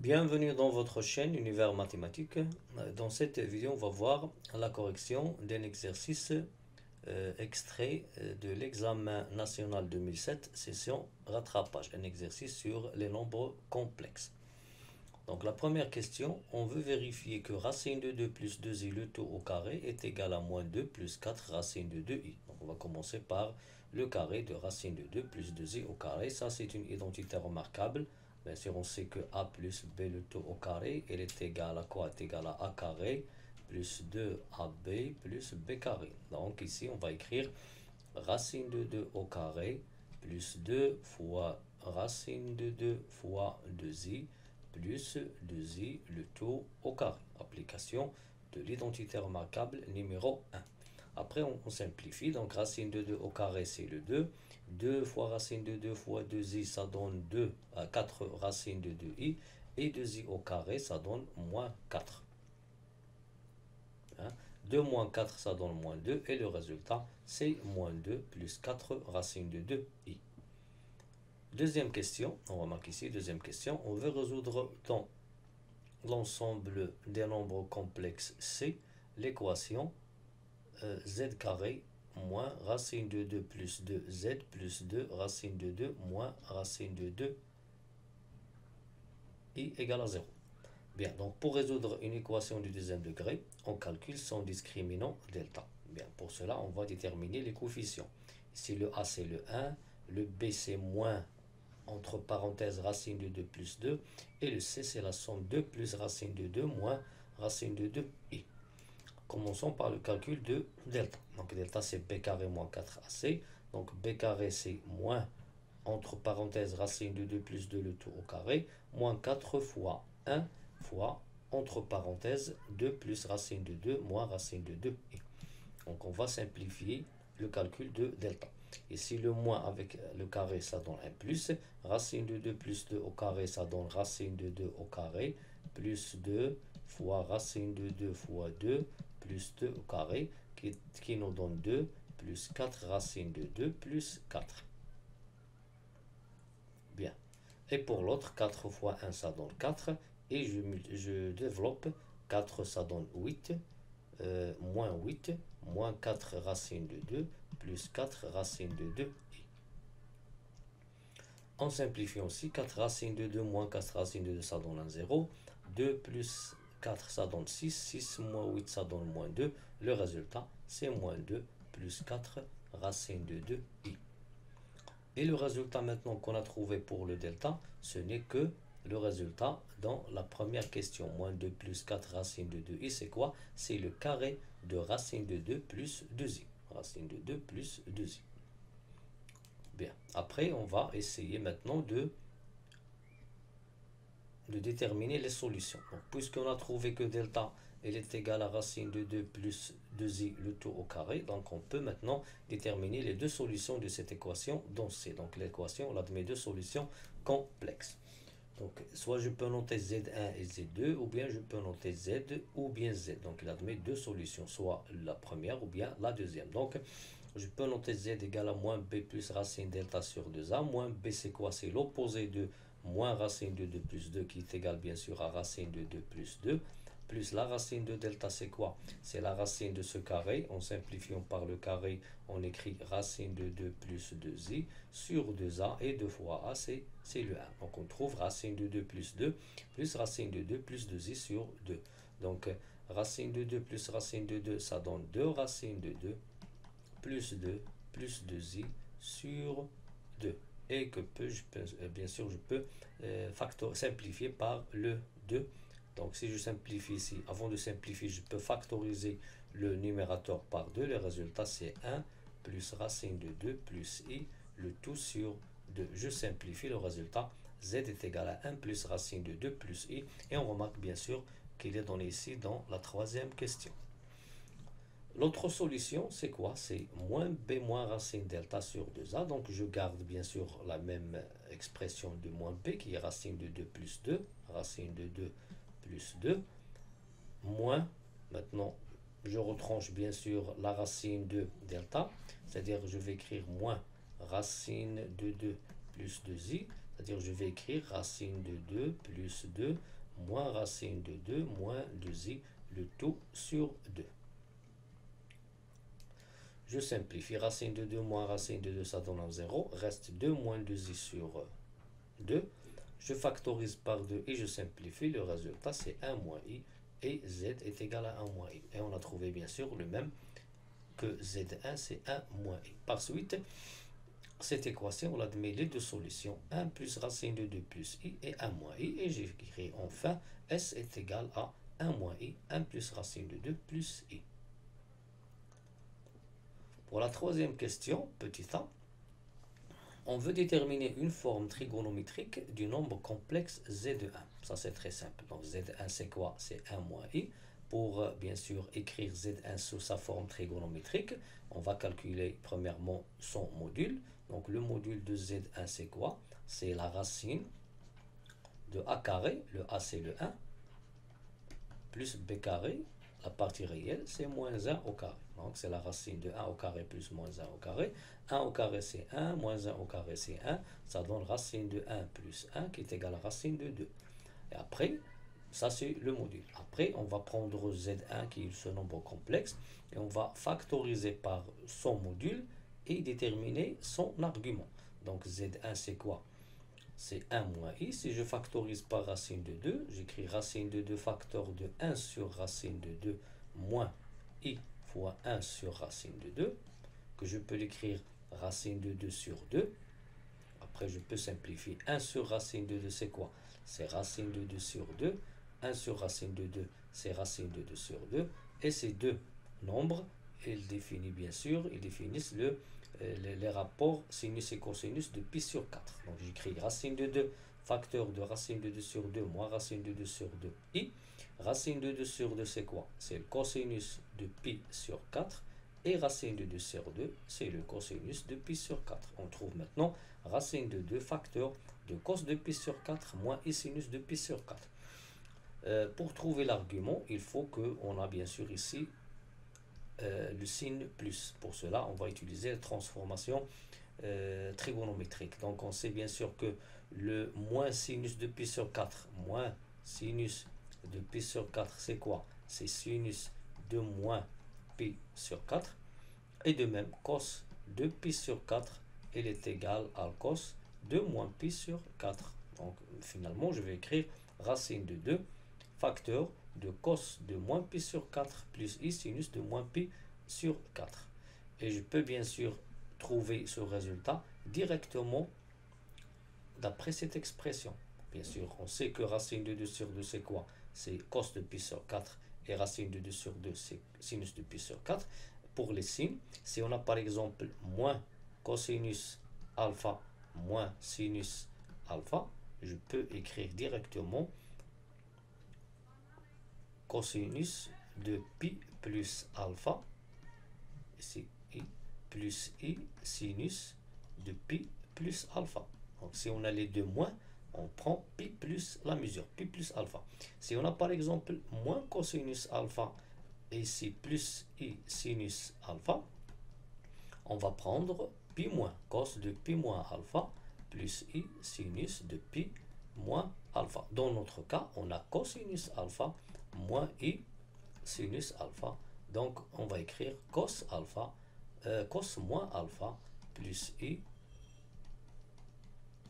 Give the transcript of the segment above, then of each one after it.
Bienvenue dans votre chaîne Univers Mathématique. Dans cette vidéo, on va voir la correction d'un exercice extrait de l'examen national 2007, session rattrapage, un exercice sur les nombres complexes. Donc la première question, on veut vérifier que racine de 2 plus 2i le tout au carré est égal à moins 2 plus 4 racine de 2i. Donc on va commencer par le carré de racine de 2 plus 2i au carré. Ça c'est une identité remarquable. Bien sûr on sait que a plus b le tout au carré, elle est égale à quoi? Est égale à a carré plus 2ab plus b carré. Donc ici on va écrire racine de 2 au carré plus 2 fois racine de 2 fois 2i plus 2i le tout au carré. Application de l'identité remarquable numéro 1. Après, on simplifie. Donc, racine de 2 au carré, c'est le 2. 2 fois racine de 2 fois 2i, ça donne 4 racines de 2i. Et 2i au carré, ça donne moins 4. 2 moins 4, ça donne moins 2. Et le résultat, c'est moins 2 plus 4 racines de 2i. Deuxième question, on remarque ici, deuxième question, on veut résoudre dans l'ensemble des nombres complexes C l'équation z carré moins racine de 2 plus 2z plus 2 racine de 2 moins racine de 2 i égale à 0. Bien, donc pour résoudre une équation du deuxième degré, on calcule son discriminant delta. Bien, pour cela, on va déterminer les coefficients. Ici, le a c'est le 1, le b c'est moins entre parenthèses racine de 2 plus 2, et le c c'est la somme 2 plus racine de 2 moins racine de 2i. Commençons par le calcul de delta. Donc delta c'est b carré moins 4ac. Donc b carré c'est moins entre parenthèses racine de 2 plus 2 le tout au carré, moins 4 fois 1 fois entre parenthèses 2 plus racine de 2 moins racine de 2i. Donc on va simplifier le calcul de delta. Ici le moins avec le carré ça donne un plus, racine de 2 plus 2 au carré ça donne racine de 2 au carré, plus 2 fois racine de 2 fois 2 plus 2 au carré qui nous donne 2 plus 4 racine de 2 plus 4. Bien. Et pour l'autre, 4 fois 1 ça donne 4 et je développe 4 ça donne 8 moins 8 moins 4 racine de 2 plus 4 racine de 2i. En simplifiant aussi, 4 racine de 2 moins 4 racine de 2 ça donne un 0. 2 plus 4 ça donne 6. 6 moins 8 ça donne moins 2. Le résultat c'est moins 2 plus 4 racine de 2i. Et le résultat maintenant qu'on a trouvé pour le delta, ce n'est que le résultat dans la première question. Moins 2 plus 4 racine de 2i, c'est quoi? C'est le carré de racine de 2 plus 2i. Racine de 2 plus 2i. Bien. Après, on va essayer maintenant de déterminer les solutions. Puisqu'on a trouvé que delta elle est égale à racine de 2 plus 2i le tout au carré, donc on peut maintenant déterminer les deux solutions de cette équation dans C. Donc l'équation, on admet deux solutions complexes. Donc soit je peux noter Z1 et Z2, ou bien je peux noter Z ou bien Z. Donc il admet deux solutions, soit la première ou bien la deuxième. Donc je peux noter Z égale à moins B plus racine delta sur 2A. Moins B c'est quoi? C'est l'opposé de moins racine de 2 plus 2 qui est égal bien sûr à racine de 2 plus 2. Plus la racine de delta c'est quoi? C'est la racine de ce carré. En simplifiant par le carré, on écrit racine de 2 plus 2i sur 2a, et 2 fois a c'est le 1. Donc on trouve racine de 2 plus 2 plus racine de 2 plus 2i sur 2. Donc racine de 2 plus racine de 2 ça donne 2 racines de 2 plus 2 plus 2i sur 2. Et que bien sûr je peux simplifier par le 2. Donc si je simplifie ici, avant de simplifier, je peux factoriser le numérateur par 2. Le résultat c'est 1 plus racine de 2 plus i, le tout sur 2. Je simplifie le résultat. Z est égal à 1 plus racine de 2 plus i. Et on remarque bien sûr qu'il est donné ici dans la troisième question. L'autre solution, c'est quoi? C'est moins b moins racine delta sur 2a. Donc je garde bien sûr la même expression de moins b qui est racine de 2 plus 2. Racine de 2 plus 2. Moins, maintenant je retranche bien sûr la racine de delta. C'est-à-dire je vais écrire moins racine de 2 plus 2i. C'est-à-dire je vais écrire racine de 2 plus 2 moins racine de 2 moins 2i, le tout sur 2. Je simplifie, racine de 2 moins racine de 2, ça donne 0. Reste 2 moins 2i sur 2. Je factorise par 2 et je simplifie. Le résultat, c'est 1 moins i. Et z est égal à 1 moins i. Et on a trouvé bien sûr le même que z1, c'est 1 moins i. Par suite, cette équation, on admet les deux solutions. 1 plus racine de 2 plus i et 1 moins i. Et j'écris enfin, s est égal à 1 moins i, 1 plus racine de 2 plus i. Pour la troisième question, petit a, on veut déterminer une forme trigonométrique du nombre complexe z1. Ça, c'est très simple. Donc, z1, c'est quoi? C'est 1 moins i. Pour, bien sûr, écrire z1 sous sa forme trigonométrique, on va calculer premièrement son module. Donc, le module de z1, c'est quoi? C'est la racine de a carré, le a, c'est le 1, plus b carré, la partie réelle, c'est moins 1 au carré. Donc, c'est la racine de 1 au carré plus moins 1 au carré. 1 au carré, c'est 1. Moins 1 au carré, c'est 1. Ça donne racine de 1 plus 1 qui est égal à racine de 2. Et après, ça, c'est le module. Après, on va prendre Z1 qui est ce nombre complexe et on va factoriser par son module et déterminer son argument. Donc, Z1, c'est quoi? C'est 1 moins i. Si je factorise par racine de 2, j'écris racine de 2 facteur de 1 sur racine de 2 moins i fois 1 sur racine de 2, que je peux l'écrire racine de 2 sur 2. Après, je peux simplifier. 1 sur racine de 2, c'est quoi? C'est racine de 2 sur 2. 1 sur racine de 2, c'est racine de 2 sur 2. Et ces deux nombres, ils définissent bien sûr, ils définissent les rapports sinus et cosinus de pi sur 4. Donc j'écris racine de 2, facteur de racine de 2 sur 2, moins racine de 2 sur 2, i. Racine de 2 sur 2, c'est quoi? C'est le cosinus de pi sur 4. Et racine de 2 sur 2, c'est le cosinus de pi sur 4. On trouve maintenant racine de 2 facteur de cos de pi sur 4 moins i sinus de pi sur 4. Pour trouver l'argument, il faut qu'on a bien sûr ici le signe plus. Pour cela, on va utiliser la transformation trigonométrique. Donc, on sait bien sûr que le moins sinus de pi sur 4 moins sinus de pi sur 4, c'est quoi? C'est sinus de moins pi sur 4. Et de même, cos de pi sur 4, il est égal à cos de moins pi sur 4. Donc, finalement, je vais écrire racine de 2 facteur de cos de moins pi sur 4 plus i sinus de moins pi sur 4. Et je peux bien sûr trouver ce résultat directement d'après cette expression. Bien sûr, on sait que racine de 2 sur 2, c'est quoi? C'est cos de pi sur 4 et racine de 2 sur 2, c'est sinus de pi sur 4. Pour les signes, si on a par exemple moins cosinus alpha moins sinus alpha, je peux écrire directement cosinus de pi plus alpha, ici i, plus i sinus de pi plus alpha. Donc si on a les deux moins, on prend pi plus la mesure, pi plus alpha. Si on a par exemple moins cosinus alpha et ici plus i sinus alpha, on va prendre pi moins, cos de pi moins alpha plus i sinus de pi moins alpha. Dans notre cas, on a cosinus alpha moins i sinus alpha. Donc, on va écrire cos alpha, cos moins alpha plus i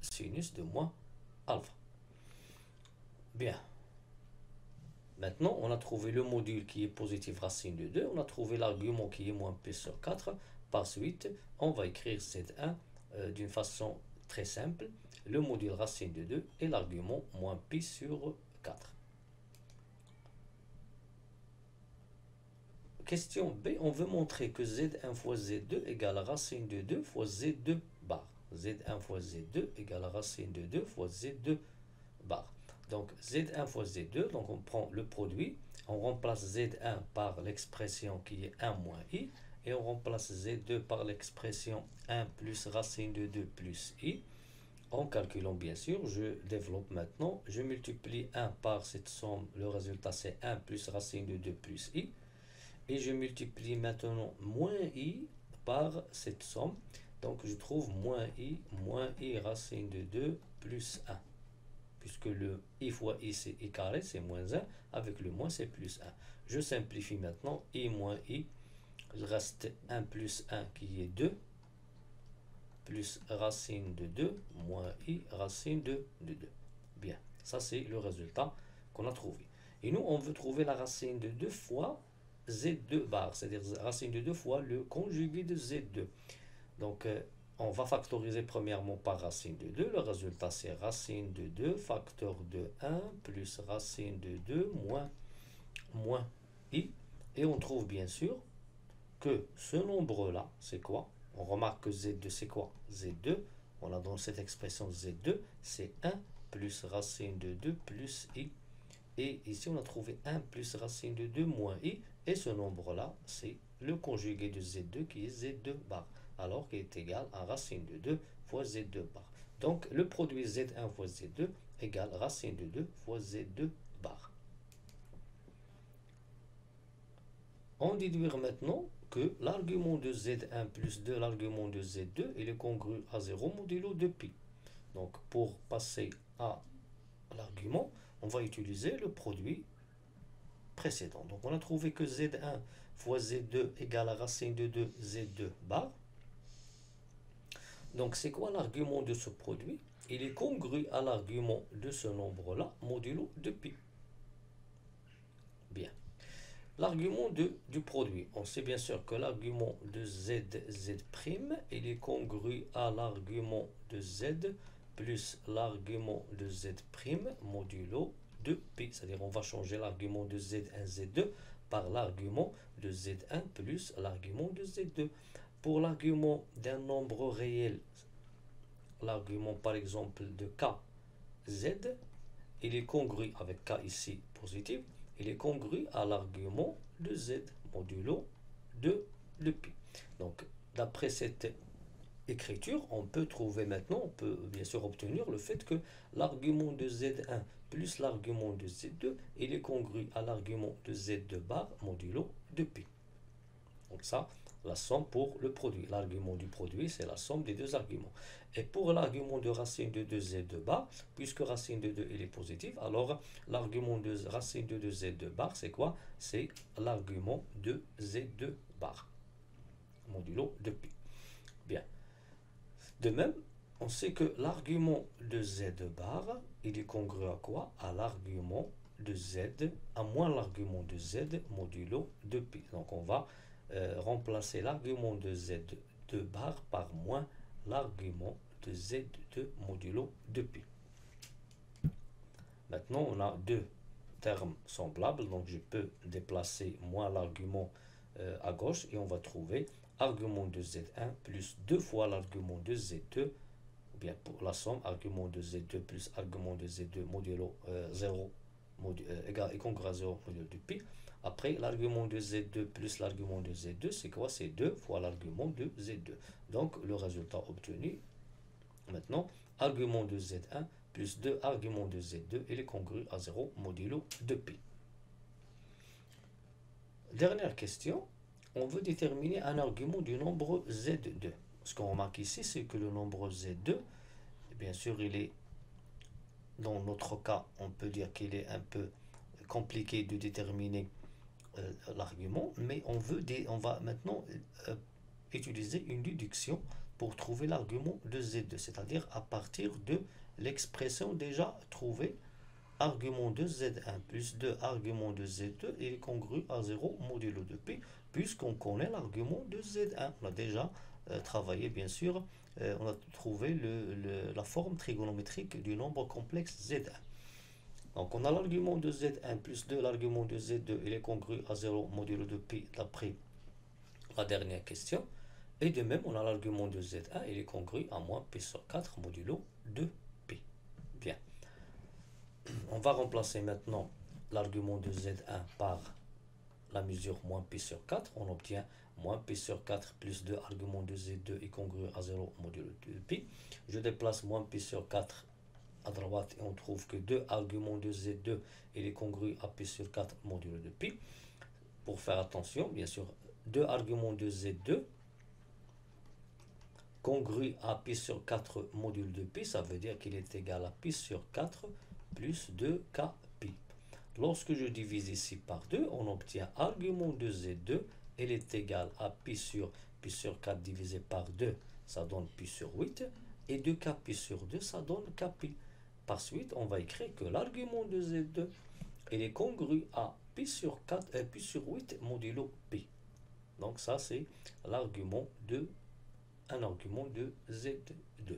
sinus de moins alpha. Bien. Maintenant, on a trouvé le module qui est positif racine de 2. On a trouvé l'argument qui est moins pi sur 4. Par suite, on va écrire Z1 d'une façon très simple. Le module racine de 2 et l'argument moins pi sur 4. Question B, on veut montrer que Z1 fois Z2 égale racine de 2 fois Z2 bar. Z1 fois Z2 égale racine de 2 fois Z2 bar. Donc Z1 fois Z2, donc on prend le produit, on remplace Z1 par l'expression qui est 1 moins I, et on remplace Z2 par l'expression 1 plus racine de 2 plus I. En calculant bien sûr, je développe maintenant, je multiplie 1 par cette somme, le résultat c'est 1 plus racine de 2 plus I. Et je multiplie maintenant moins i par cette somme. Donc je trouve moins i racine de 2 plus 1. Puisque le I fois I c'est I carré, c'est moins 1. Avec le moins, c'est plus 1. Je simplifie maintenant. I moins I. Il reste 1 plus 1 qui est 2. Plus racine de 2 moins I racine de 2. Bien, ça c'est le résultat qu'on a trouvé. Et nous, on veut trouver la racine de 2 fois Z2 bar, c'est-à-dire racine de 2 fois le conjugué de Z2. Donc, on va factoriser premièrement par racine de 2. Le résultat, c'est racine de 2 facteur de 1 plus racine de 2 moins I. Et on trouve bien sûr que ce nombre-là, c'est quoi? On remarque que Z2, c'est quoi? Z2, on a dans cette expression Z2, c'est 1 plus racine de 2 plus I. Et ici, on a trouvé 1 plus racine de 2 moins I. Et ce nombre-là, c'est le conjugué de Z2 qui est Z2 bar. Alors qu'il est égal à racine de 2 fois Z2 bar. Donc, le produit Z1 fois Z2 égale racine de 2 fois Z2 bar. On déduit maintenant que l'argument de Z1 plus 2, l'argument de Z2, il est congru à 0 modulo de pi. Donc, pour passer à l'argument, on va utiliser le produit précédent. Donc, on a trouvé que Z1 fois Z2 égale à racine de 2 Z2 bar. Donc, c'est quoi l'argument de ce produit? Il est congru à l'argument de ce nombre-là, modulo de pi. Bien. L'argument du produit. On sait bien sûr que l'argument de Z, Z', il est congru à l'argument de Z plus l'argument de Z' modulo de pi. C'est-à-dire on va changer l'argument de Z1, Z2 par l'argument de Z1 plus l'argument de Z2. Pour l'argument d'un nombre réel, l'argument par exemple de K, Z, il est congru avec K ici positif, il est congru à l'argument de Z modulo de pi. Donc, d'après cette écriture, on peut trouver maintenant, on peut bien sûr obtenir le fait que l'argument de Z1 plus l'argument de Z2, il est congru à l'argument de Z2 bar modulo de pi. Donc ça, la somme pour le produit. L'argument du produit, c'est la somme des deux arguments. Et pour l'argument de racine de 2z2 bar, puisque racine de 2 il est positif, alors l'argument de racine de 2z2 bar, c'est quoi? C'est l'argument de z2 bar, modulo de pi. Bien. De même, on sait que l'argument de z bar, il est congru à quoi? À l'argument de z, à moins l'argument de z modulo de pi. Donc on va remplacer l'argument de Z2 bar par moins l'argument de Z2 modulo de pi. Maintenant, on a deux termes semblables, donc je peux déplacer moins l'argument à gauche et on va trouver argument de Z1 plus 2 fois l'argument de Z2, ou bien pour la somme, argument de Z2 plus argument de Z2 modulo 0 égale congru à 0 modulo de pi. Après, l'argument de Z2 plus l'argument de Z2, c'est quoi? C'est 2 fois l'argument de Z2. Donc, le résultat obtenu, maintenant, argument de Z1 plus 2 arguments de Z2, il est congru à 0 modulo de pi. Dernière question, on veut déterminer un argument du nombre Z2. Ce qu'on remarque ici, c'est que le nombre Z2, bien sûr, il est, dans notre cas, on peut dire qu'il est un peu compliqué de déterminer l'argument, mais on va maintenant utiliser une déduction pour trouver l'argument de Z2, c'est-à-dire à partir de l'expression déjà trouvée, argument de Z1 plus 2 argument de Z2 est congru à 0 modulo de pi, puisqu'on connaît l'argument de Z1. On a déjà travaillé, bien sûr, on a trouvé la forme trigonométrique du nombre complexe Z1. Donc on a l'argument de Z1 plus 2, l'argument de Z2, il est congru à 0 modulo de pi d'après la dernière question. Et de même, on a l'argument de Z1, il est congru à moins pi sur 4 modulo de pi. Bien. On va remplacer maintenant l'argument de Z1 par la mesure moins pi sur 4. On obtient moins pi sur 4 plus 2 argument de Z2 est congru à 0 modulo de pi. Je déplace moins pi sur 4 à droite et on trouve que 2 arguments de Z2 il est congru à pi sur 4 modulo de pi. Pour faire attention, bien sûr, 2 arguments de Z2 congru à pi sur 4 module de pi, ça veut dire qu'il est égal à pi sur 4 plus 2k pi. Lorsque je divise ici par 2, on obtient argument de Z2, il est égal à pi sur 4 divisé par 2, ça donne pi sur 8, et 2k pi sur 2, ça donne k pi. Par suite, on va écrire que l'argument de Z2, il est congru à pi sur 8 modulo pi. Donc ça, c'est un argument de Z2.